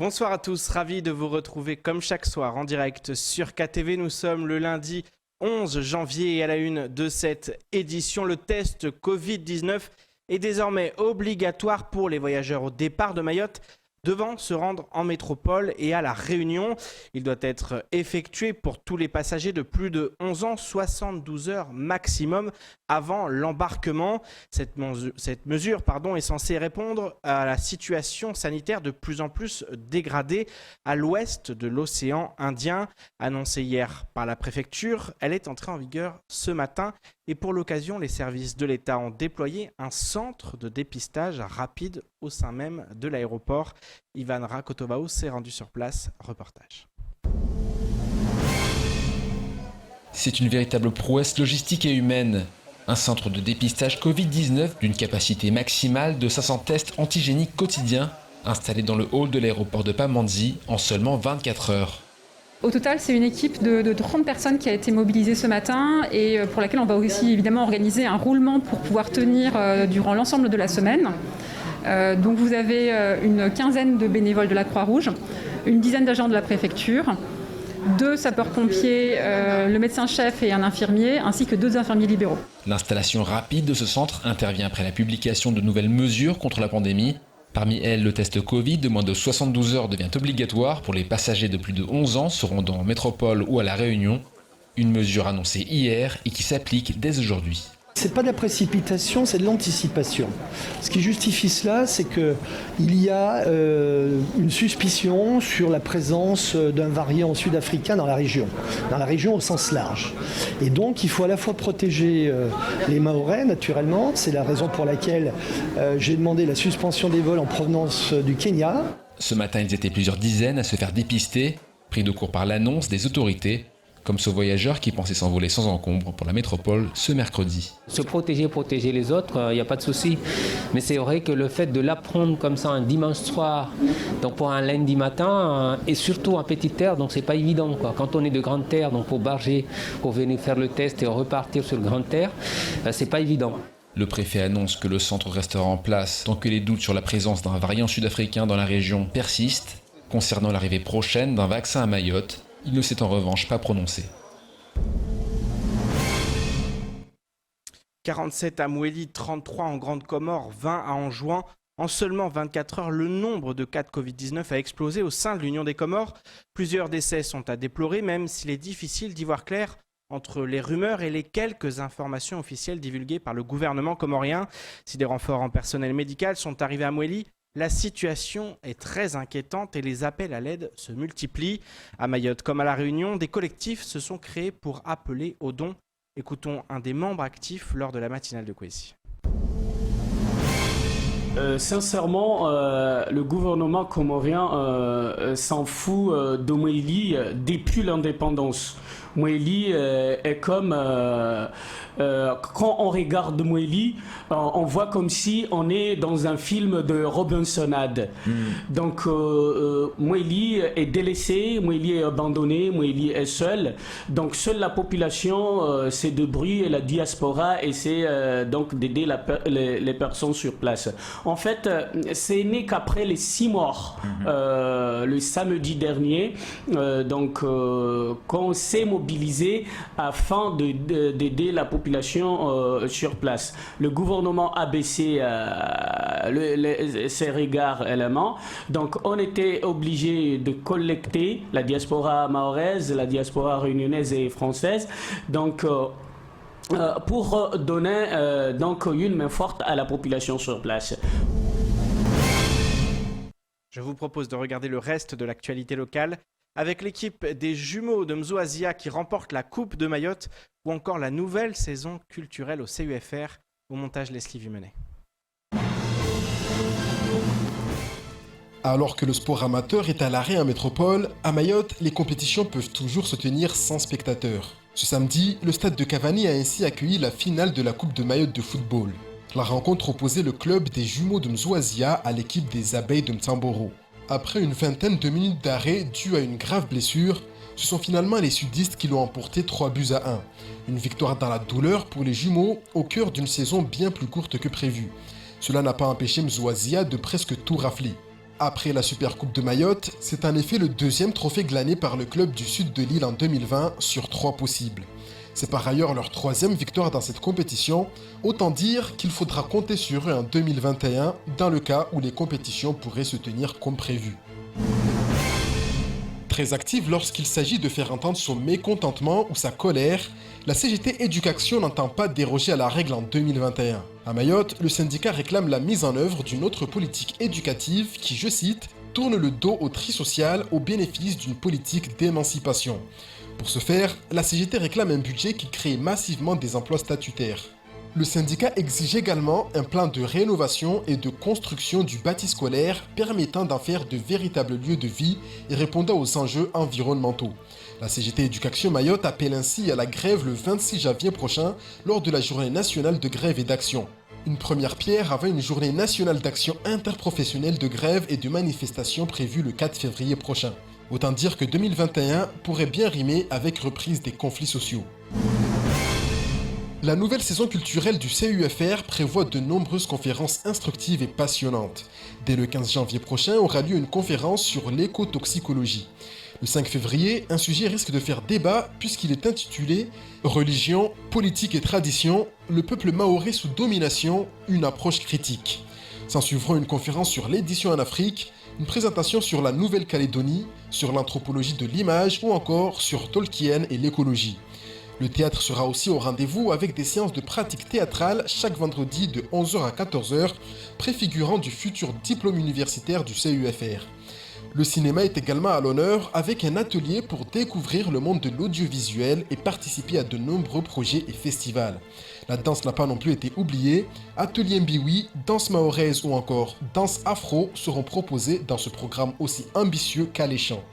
Bonsoir à tous, ravi de vous retrouver comme chaque soir en direct sur KTV. Nous sommes le lundi 11 janvier et à la une de cette édition, le test Covid-19 est désormais obligatoire pour les voyageurs au départ de Mayotte devant se rendre en métropole et à La Réunion. Il doit être effectué pour tous les passagers de plus de 11 ans, 72 heures maximum avant l'embarquement. Cette mesure est censée répondre à la situation sanitaire de plus en plus dégradée à l'ouest de l'océan Indien. Annoncée hier par la préfecture, elle est entrée en vigueur ce matin. Et pour l'occasion, les services de l'État ont déployé un centre de dépistage rapide au sein même de l'aéroport. Ivan Rakotovaou s'est rendu sur place. Reportage. C'est une véritable prouesse logistique et humaine. Un centre de dépistage Covid-19 d'une capacité maximale de 500 tests antigéniques quotidiens installé dans le hall de l'aéroport de Pamandzi en seulement 24 heures. Au total, c'est une équipe de 30 personnes qui a été mobilisée ce matin et pour laquelle on va aussi évidemment organiser un roulement pour pouvoir tenir durant l'ensemble de la semaine. Donc vous avez une quinzaine de bénévoles de la Croix-Rouge, une dizaine d'agents de la préfecture, 2 sapeurs-pompiers, le médecin-chef et un infirmier, ainsi que 2 infirmiers libéraux. L'installation rapide de ce centre intervient après la publication de nouvelles mesures contre la pandémie. Parmi elles, le test Covid de moins de 72 heures devient obligatoire pour les passagers de plus de 11 ans se rendant en métropole ou à La Réunion. Une mesure annoncée hier et qui s'applique dès aujourd'hui. C'est pas de la précipitation, c'est de l'anticipation. Ce qui justifie cela, c'est qu'il y a une suspicion sur la présence d'un variant sud-africain dans la région au sens large. Et donc il faut à la fois protéger les Mahorais, naturellement, c'est la raison pour laquelle j'ai demandé la suspension des vols en provenance du Kenya. Ce matin, ils étaient plusieurs dizaines à se faire dépister, pris de court par l'annonce des autorités. Comme ce voyageur qui pensait s'envoler sans encombre pour la métropole ce mercredi. Se protéger les autres, il n'y a pas de souci. Mais c'est vrai que le fait de l'apprendre comme ça un dimanche soir, donc pour un lundi matin, et surtout en petite terre, donc c'est pas évident, quoi. Quand on est de grande terre, donc pour barger, pour venir faire le test et repartir sur grande terre, c'est pas évident. Le préfet annonce que le centre restera en place tant que les doutes sur la présence d'un variant sud-africain dans la région persistent. Concernant l'arrivée prochaine d'un vaccin à Mayotte, il ne s'est en revanche pas prononcé. 47 à Mouéli, 33 en Grande Comore, 20 à Anjouan. En seulement 24 heures, le nombre de cas de Covid-19 a explosé au sein de l'Union des Comores. Plusieurs décès sont à déplorer, même s'il est difficile d'y voir clair entre les rumeurs et les quelques informations officielles divulguées par le gouvernement comorien. Si des renforts en personnel médical sont arrivés à Mouéli, la situation est très inquiétante et les appels à l'aide se multiplient. À Mayotte comme à La Réunion, des collectifs se sont créés pour appeler aux dons. Écoutons un des membres actifs lors de la matinale de Kwesi. Sincèrement, le gouvernement comorien s'en fout de Mouéli depuis l'indépendance. Mouéli est comme... quand on regarde Mouéli, on voit comme si on est dans un film de Robinsonade. Donc Mouéli est délaissé, Mouéli est abandonné, Mouéli est seul. Donc seule la population s'est débrouillée, la diaspora essaie donc d'aider les personnes sur place. En fait, c'est né qu'après les 6 morts le samedi dernier. Donc quand on s'est mobilisé afin d'aider la population sur place. Le gouvernement a baissé ses regards éléments. Donc on était obligé de collecter la diaspora mahoraise, la diaspora réunionnaise et française. Donc pour donner donc une main forte à la population sur place. Je vous propose de regarder le reste de l'actualité locale avec l'équipe des jumeaux de Mzoazia qui remporte la Coupe de Mayotte ou encore la nouvelle saison culturelle au CUFR. Au montage, Leslie Vimenet. Alors que le sport amateur est à l'arrêt en métropole, à Mayotte, les compétitions peuvent toujours se tenir sans spectateurs. Ce samedi, le stade de Cavani a ainsi accueilli la finale de la Coupe de Mayotte de football. La rencontre opposait le club des jumeaux de Mzoazia à l'équipe des abeilles de Mtamboro. Après une vingtaine de minutes d'arrêt due à une grave blessure, ce sont finalement les sudistes qui l'ont emporté 3-1. Une victoire dans la douleur pour les jumeaux au cœur d'une saison bien plus courte que prévu. Cela n'a pas empêché Mzoazia de presque tout rafler. Après la Supercoupe de Mayotte, c'est en effet le deuxième trophée glané par le club du sud de l'île en 2020 sur 3 possibles. C'est par ailleurs leur 3e victoire dans cette compétition, autant dire qu'il faudra compter sur eux en 2021 dans le cas où les compétitions pourraient se tenir comme prévu. Très active lorsqu'il s'agit de faire entendre son mécontentement ou sa colère, la CGT Éducation n'entend pas déroger à la règle en 2021. À Mayotte, le syndicat réclame la mise en œuvre d'une autre politique éducative qui, je cite, tourne le dos au tri social au bénéfice d'une politique d'émancipation. Pour ce faire, la CGT réclame un budget qui crée massivement des emplois statutaires. Le syndicat exige également un plan de rénovation et de construction du bâti scolaire permettant d'en faire de véritables lieux de vie et répondant aux enjeux environnementaux. La CGT Éducation Mayotte appelle ainsi à la grève le 26 janvier prochain lors de la journée nationale de grève et d'action. Une première pierre avant une journée nationale d'action interprofessionnelle de grève et de manifestation prévue le 4 février prochain. Autant dire que 2021 pourrait bien rimer avec reprise des conflits sociaux. La nouvelle saison culturelle du CUFR prévoit de nombreuses conférences instructives et passionnantes. Dès le 15 janvier prochain aura lieu une conférence sur l'écotoxicologie. Le 5 février, un sujet risque de faire débat puisqu'il est intitulé « Religion, politique et tradition, le peuple mahorais sous domination, une approche critique ». S'en suivront une conférence sur l'édition en Afrique, une présentation sur la Nouvelle-Calédonie, sur l'anthropologie de l'image ou encore sur Tolkien et l'écologie. Le théâtre sera aussi au rendez-vous avec des séances de pratique théâtrale chaque vendredi de 11h à 14h, préfigurant du futur diplôme universitaire du CUFR. Le cinéma est également à l'honneur avec un atelier pour découvrir le monde de l'audiovisuel et participer à de nombreux projets et festivals. La danse n'a pas non plus été oubliée. Atelier Mbiwi, danse mahoraise ou encore danse afro seront proposés dans ce programme aussi ambitieux qu'alléchant.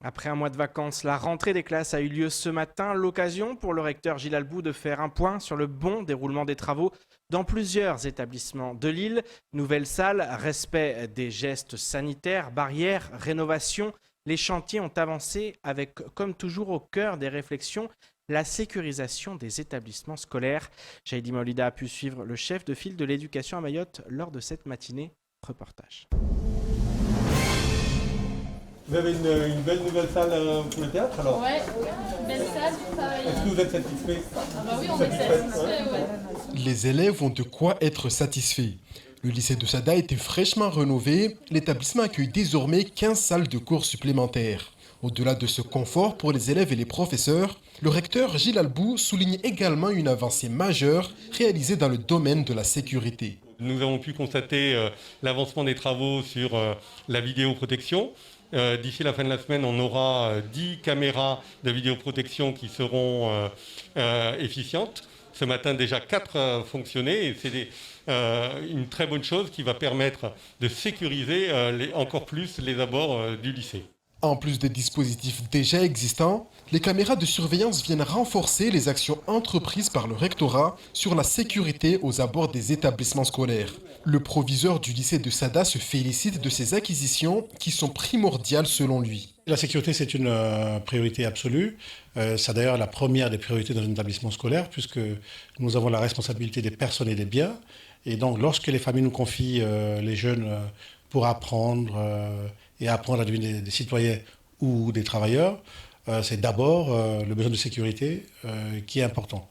Après un mois de vacances, la rentrée des classes a eu lieu ce matin. L'occasion pour le recteur Gilles Albou de faire un point sur le bon déroulement des travaux dans plusieurs établissements de l'île. Nouvelle salle, respect des gestes sanitaires, barrières, rénovation. Les chantiers ont avancé avec, comme toujours, au cœur des réflexions, la sécurisation des établissements scolaires. Jaïdi Maolida a pu suivre le chef de file de l'éducation à Mayotte lors de cette matinée. Reportage. Vous avez une belle nouvelle salle pour le théâtre alors? Ouais, belle salle pour travailler. Est-ce que vous êtes satisfait? Ah bah oui, on est satisfait, ouais. Les élèves ont de quoi être satisfaits. Le lycée de Sada a été fraîchement rénové. L'établissement accueille désormais 15 salles de cours supplémentaires. Au-delà de ce confort pour les élèves et les professeurs, le recteur Gilles Albou souligne également une avancée majeure réalisée dans le domaine de la sécurité. Nous avons pu constater l'avancement des travaux sur la vidéoprotection. D'ici la fin de la semaine, on aura 10 caméras de vidéoprotection qui seront efficientes. Ce matin, déjà 4 fonctionnaient et c'est une très bonne chose qui va permettre de sécuriser encore plus les abords du lycée. En plus des dispositifs déjà existants, les caméras de surveillance viennent renforcer les actions entreprises par le rectorat sur la sécurité aux abords des établissements scolaires. Le proviseur du lycée de Sada se félicite de ces acquisitions qui sont primordiales selon lui. La sécurité, c'est une priorité absolue. C'est d'ailleurs la première des priorités dans un établissement scolaire puisque nous avons la responsabilité des personnes et des biens. Et donc, lorsque les familles nous confient les jeunes pour apprendre et apprendre à devenir des citoyens ou des travailleurs, c'est d'abord le besoin de sécurité qui est important.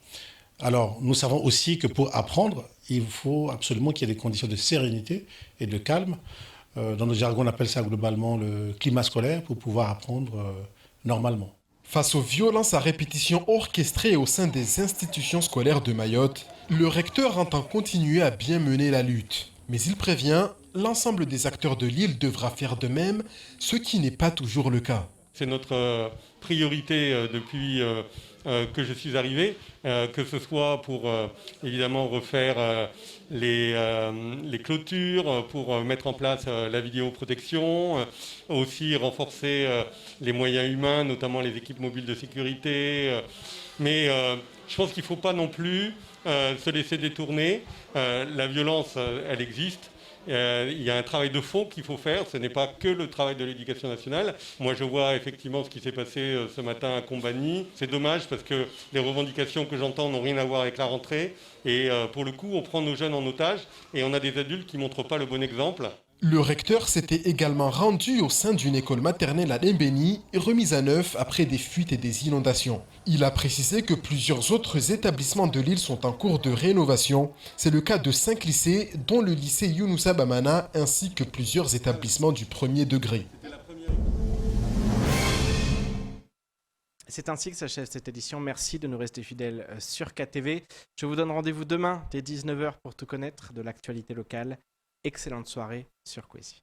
Alors, nous savons aussi que pour apprendre, il faut absolument qu'il y ait des conditions de sérénité et de calme. Dans notre jargon, on appelle ça globalement le climat scolaire pour pouvoir apprendre normalement. Face aux violences à répétition orchestrées au sein des institutions scolaires de Mayotte, le recteur entend continuer à bien mener la lutte. Mais il prévient, l'ensemble des acteurs de l'île devra faire de même, ce qui n'est pas toujours le cas. C'est notre priorité depuis que je suis arrivé, que ce soit pour évidemment refaire les clôtures, pour mettre en place la vidéoprotection, aussi renforcer les moyens humains, notamment les équipes mobiles de sécurité. Mais je pense qu'il ne faut pas non plus se laisser détourner. La violence, elle existe. il y a un travail de fond qu'il faut faire. Ce n'est pas que le travail de l'éducation nationale. Moi, je vois effectivement ce qui s'est passé ce matin à Combani. C'est dommage parce que les revendications que j'entends n'ont rien à voir avec la rentrée. Et pour le coup, on prend nos jeunes en otage et on a des adultes qui ne montrent pas le bon exemple. Le recteur s'était également rendu au sein d'une école maternelle à Mbéni, remise à neuf après des fuites et des inondations. Il a précisé que plusieurs autres établissements de l'île sont en cours de rénovation. C'est le cas de 5 lycées, dont le lycée Younoussa Bamana, ainsi que plusieurs établissements du premier degré. C'est ainsi que s'achève cette édition. Merci de nous rester fidèles sur KTV. Je vous donne rendez-vous demain dès 19h pour tout connaître de l'actualité locale. Excellente soirée sur Kwesi.